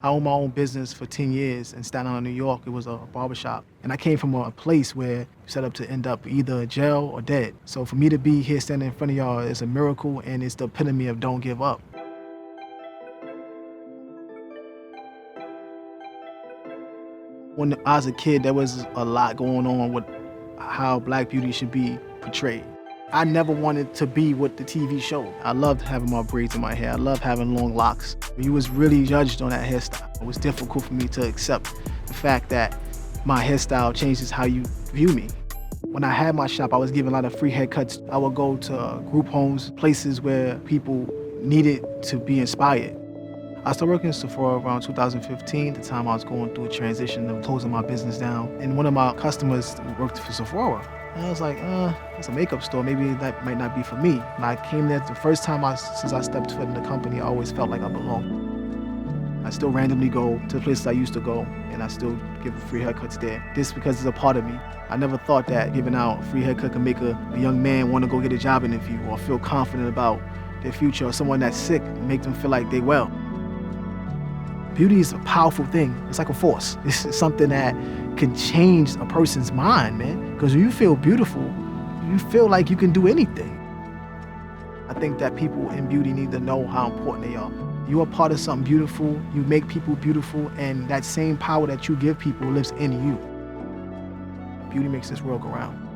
I owned my own business for 10 years in Staten Island, New York. It was a barbershop. And I came from a place where you set up to end up either in jail or dead. So for me to be here standing in front of y'all is a miracle, and it's the epitome of don't give up. When I was a kid, there was a lot going on with how Black beauty should be portrayed. I never wanted to be what the TV showed. I loved having my braids in my hair. I loved having long locks. You was really judged on that hairstyle. It was difficult for me to accept the fact that my hairstyle changes how you view me. When I had my shop, I was given a lot of free haircuts. I would go to group homes, places where people needed to be inspired. I started working in Sephora around 2015, the time I was going through a transition of closing my business down. And one of my customers worked for Sephora. And I was like, it's a makeup store. Maybe that might not be for me. And I came there the first time since I stepped foot in the company, I always felt like I belonged. I still randomly go to the places I used to go, and I still give free haircuts there. This because it's a part of me. I never thought that giving out a free haircut could make a young man want to go get a job interview or feel confident about their future, or someone that's sick, make them feel like they well. Beauty is a powerful thing. It's like a force. It's something that can change a person's mind, man. Because when you feel beautiful, you feel like you can do anything. I think that people in beauty need to know how important they are. You are part of something beautiful. You make people beautiful, and that same power that you give people lives in you. Beauty makes this world go round.